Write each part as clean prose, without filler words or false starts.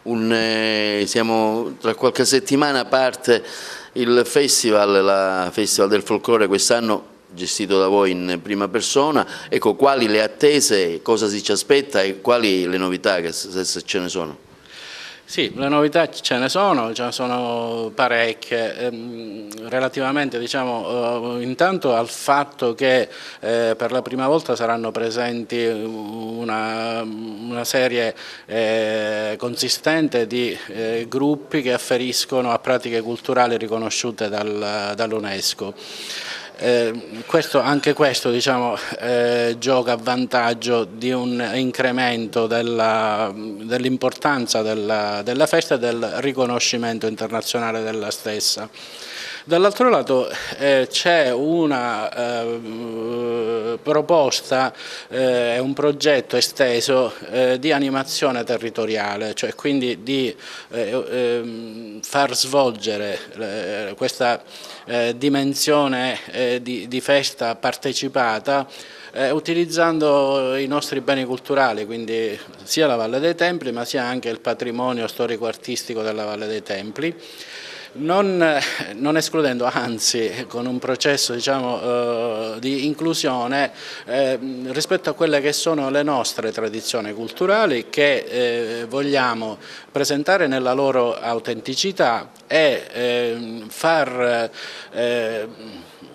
Siamo tra qualche settimana a parte il festival del folklore, quest'anno gestito da voi in prima persona. Ecco, quali le attese, cosa si ci aspetta e quali le novità, se ce ne sono? Sì, le novità ce ne sono parecchie, relativamente intanto al fatto che per la prima volta saranno presenti una serie consistente di gruppi che afferiscono a pratiche culturali riconosciute dall'UNESCO. Anche questo gioca a vantaggio di un incremento dell'importanza della festa e del riconoscimento internazionale della stessa. Dall'altro lato c'è una proposta, un progetto esteso di animazione territoriale, cioè quindi di far svolgere questa dimensione di festa partecipata utilizzando i nostri beni culturali, quindi sia la Valle dei Templi ma sia anche il patrimonio storico-artistico della Valle dei Templi. Non escludendo, anzi con un processo di inclusione rispetto a quelle che sono le nostre tradizioni culturali che vogliamo presentare nella loro autenticità e far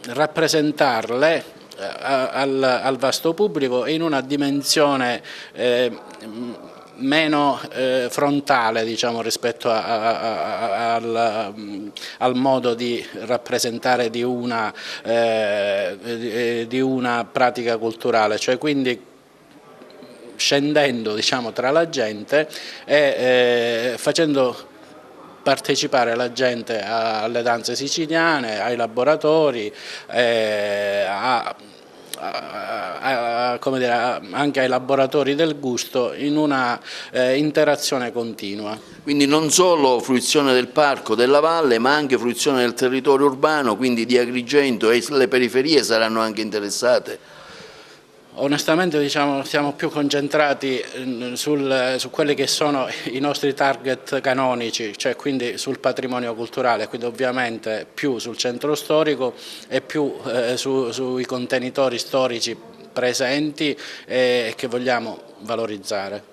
rappresentarle al vasto pubblico in una dimensione meno frontale rispetto al modo di rappresentare di una pratica culturale, cioè quindi scendendo tra la gente e facendo partecipare la gente alle danze siciliane, ai laboratori, anche ai laboratori del gusto in una interazione continua. Quindi non solo fruizione del parco, della valle, ma anche fruizione del territorio urbano, quindi di Agrigento e le periferie saranno anche interessate? Onestamente siamo più concentrati su quelli che sono i nostri target canonici, cioè quindi sul patrimonio culturale, quindi ovviamente più sul centro storico e più sui contenitori storici presenti e che vogliamo valorizzare.